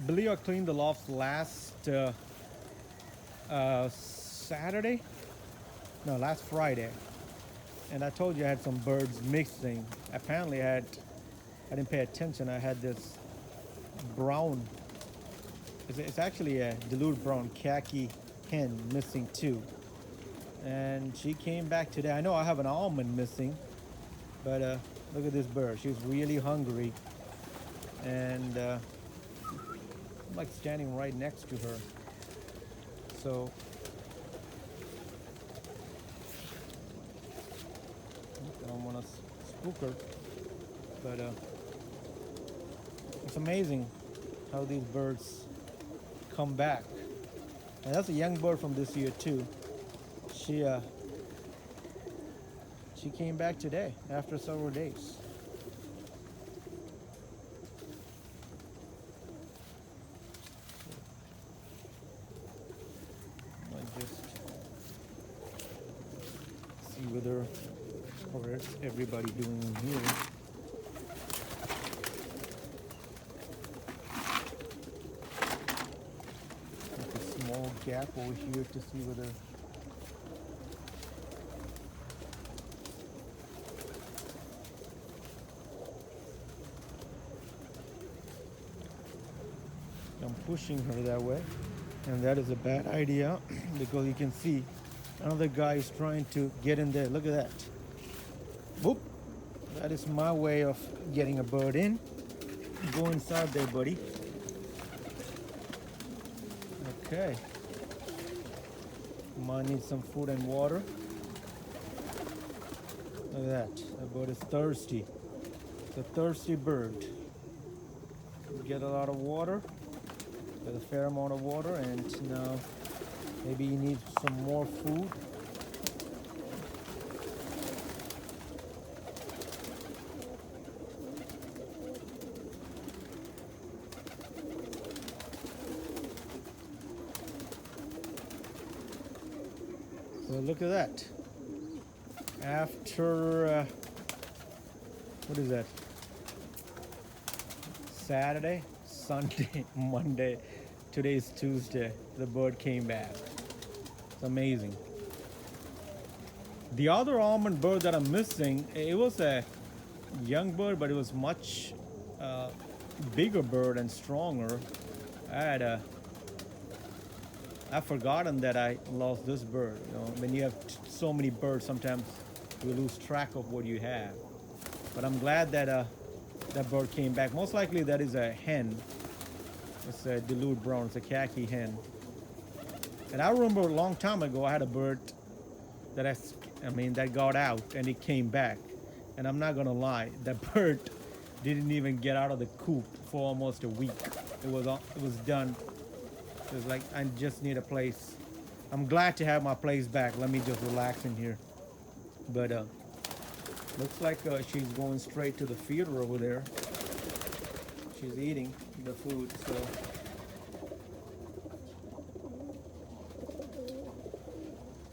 believe I cleaned the loft last Saturday. No, last Friday. And I told you I had some birds mixing. Apparently, I didn't pay attention. I had this brown. It's actually a dilute brown khaki hen missing too. And she came back today. I know I have an almond missing, but look at this bird. She's really hungry, and I'm like standing right next to her. So I don't want to spook her, but it's amazing how these birds come back. And that's a young bird from this year too. She uh, she came back today after several days. I just see whether what's everybody doing in here. Make a small gap over here to see whether I'm pushing her that way, and that is a bad idea because you can see another guy is trying to get in there. Look at that. Whoop. That is my way of getting a bird in. Go inside there, buddy. Okay. Might need some food and water. Look at that. That bird is thirsty. It's a thirsty bird. Get a lot of water. Get a fair amount of water, and now maybe you need some more food. So look at that. After what is that? Saturday, Sunday, Monday. Today is Tuesday. The bird came back. It's amazing. The other almond bird that I'm missing, it was a young bird, but it was much bigger bird and stronger. I've forgotten that I lost this bird. You know, when you have so many birds, sometimes you lose track of what you have. But I'm glad that that bird came back. Most likely that is a hen. It's a dilute brown. It's a khaki hen. And I remember a long time ago I had a bird that that got out and it came back. And I'm not gonna lie, that bird didn't even get out of the coop for almost a week. It was done. It was like I just need a place. I'm glad to have my place back. Let me just relax in here. But looks like she's going straight to the feeder over there. She's eating the food, so.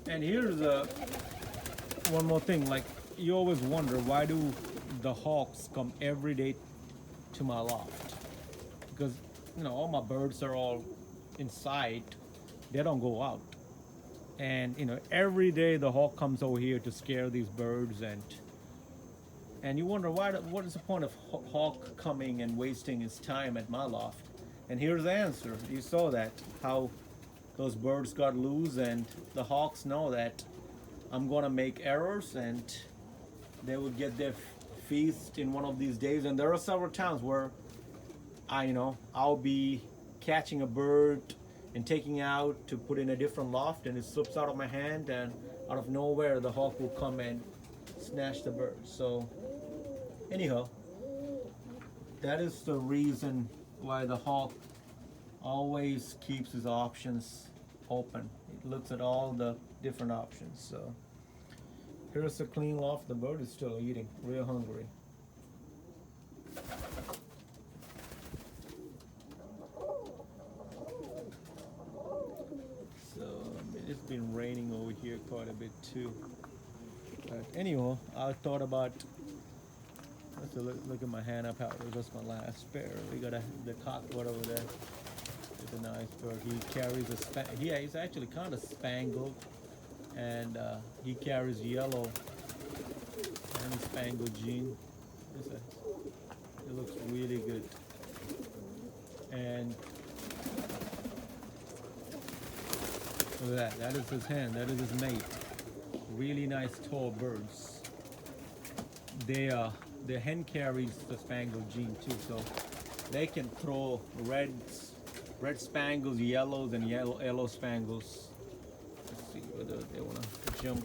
And here's one more thing. Like, you always wonder, why do the hawks come every day to my loft? Because, all my birds are all inside. They don't go out. And, every day the hawk comes over here to scare these birds, and you wonder what is the point of hawk coming and wasting his time at my loft? And here's the answer. You saw that, how those birds got loose, and the hawks know that I'm gonna make errors, and they will get their feast in one of these days. And there are several times where I'll be catching a bird and taking out to put in a different loft, and it slips out of my hand, and out of nowhere the hawk will come and snatch the bird. So anyhow, that is the reason why the hawk always keeps his options open. It looks at all the different options. So here's the clean loft. The bird is still eating, real hungry. So it's been raining over here quite a bit too. But anyhow, I thought about, So look at my Hannah powder. That's my last pair. We got the cockwood over there. It's a nice bird. He carries he's actually kind of spangled, and he carries yellow and spangled gene. It looks really good. And look at that. That is his hen. That is his mate. Really nice tall birds. The hen carries the spangled gene too, so they can throw red spangles, yellows, and yellow spangles. Let's see whether they want to jump.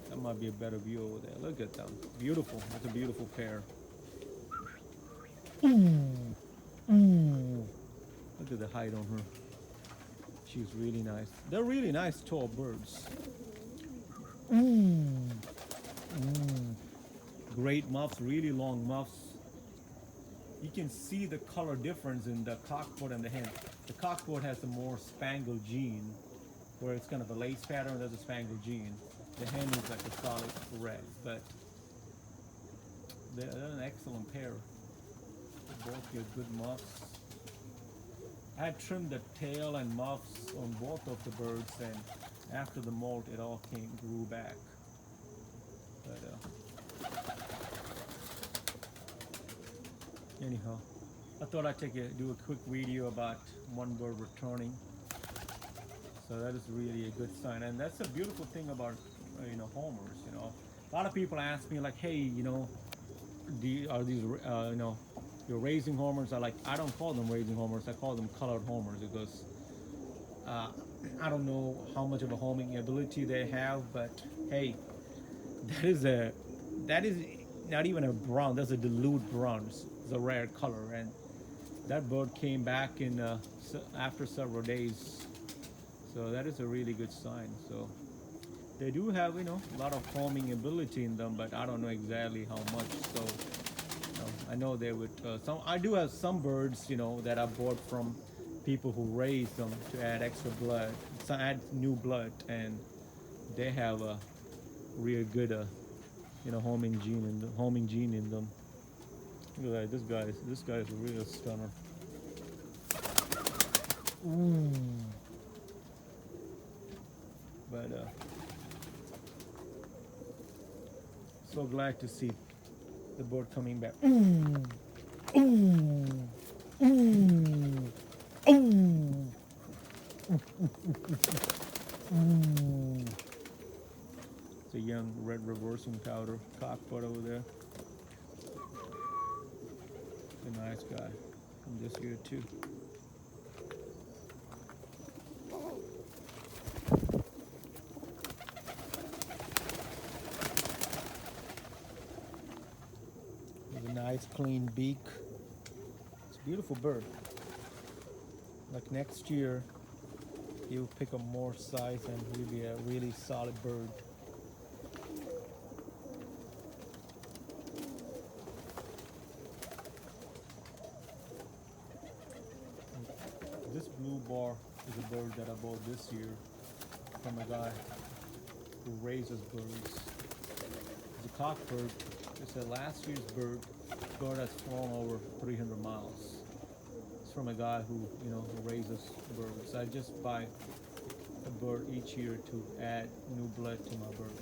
That might be a better view over there. Look at them. Beautiful. That's a beautiful pair. Look at the height on her. She's really nice. They're really nice tall birds. Great muffs, really long muffs. You can see the color difference in the cockpot and the hen. The cockpot has a more spangled gene, where it's kind of a lace pattern. There's a spangled gene. The hen is like a solid red, but they're an excellent pair. They both get good muffs. I had trimmed the tail and muffs on both of the birds, and after the molt, it all grew back. But anyhow, I thought I'd do a quick video about one bird returning. So that is really a good sign, and that's a beautiful thing about homers. A lot of people ask me like, hey, are these you're raising homers? I don't call them raising homers. I call them colored homers, because I don't know how much of a homing ability they have, but hey, that is not even a brown. That's a dilute brown. It's a rare color, and that bird came back in after several days. So that is a really good sign. So they do have a lot of homing ability in them, but I don't know exactly how much. So I know they would. I do have some birds that I bought from people who raise them to add extra blood, to add new blood, and they have a real good homing gene in them. Look at that. This guy is a real stunner. But so glad to see the bird coming back. It's a young red reversing powder cockpot over there. A nice guy from this year too. With a nice clean beak. It's a beautiful bird. Like next year, he'll pick up more size and he'll be a really solid bird. This blue bar is a bird that I bought this year from a guy who raises birds. It's a cock bird. It's a last year's bird. Bird has flown over 300 miles. It's from a guy who raises birds. I just buy a bird each year to add new blood to my birds.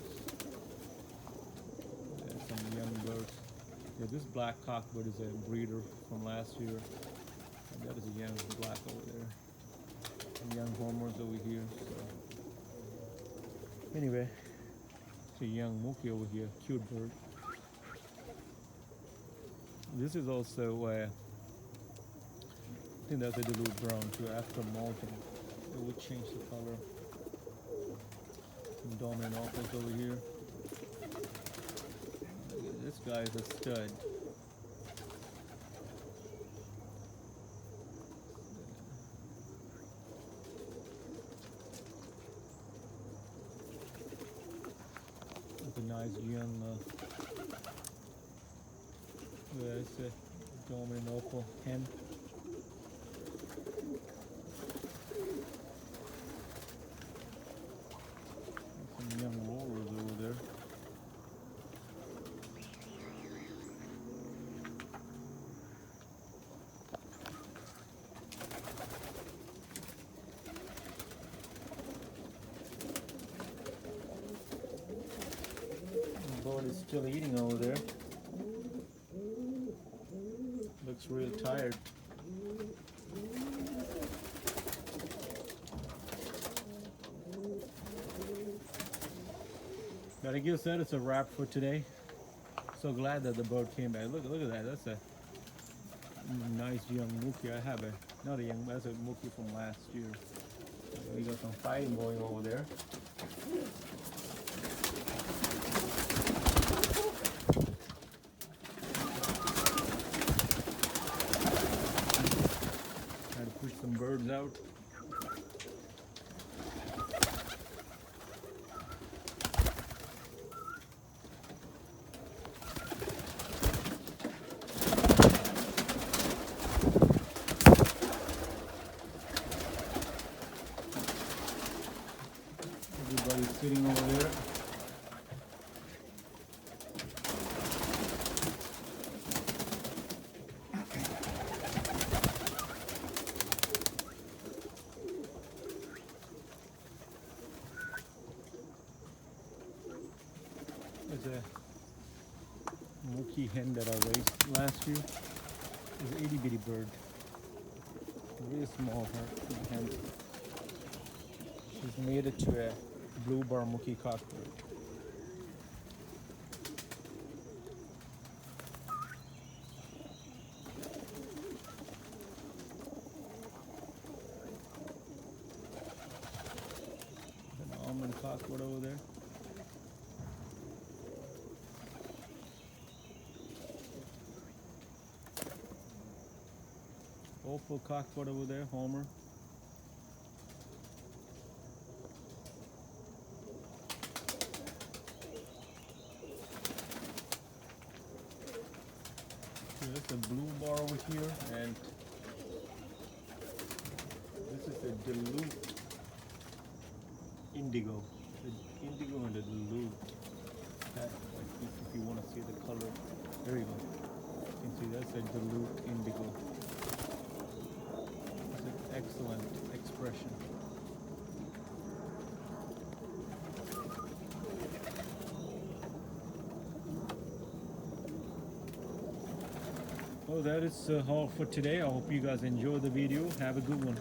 There's some young birds. Yeah, this black cockbird is a breeder from last year. And that is a young black over there. Some young homers over here. So anyway, it's a young mookie over here, cute bird. This is also I think that's a dilute brown too. After molting, it would change the color. Some dominant offals over here. This guy is a stud. It's a nice young. It's a dominant opal hen. Some young walrus over there. Bird is still eating over there. Looks real tired. But I guess that is a wrap for today. So glad that the bird came back. Look at that. That's a nice young mookie. I have not a young, that's a mookie from last year. We got some fighting going over there. Try to push some birds out. Everybody's sitting over there. There's a mookie hen that I raised last year. It's an itty bitty bird. Really small hen. She's made it to a blue bar mookie cockbird. An almond cockbird over there. Opal cockbird over there, Homer. There's a blue bar over here, and this is a dilute indigo. The indigo and the dilute. That, like, if you want to see the color, there you go. You can see that's a dilute indigo. It's an excellent expression. Well, that is all for today. I hope you guys enjoyed the video. Have a good one.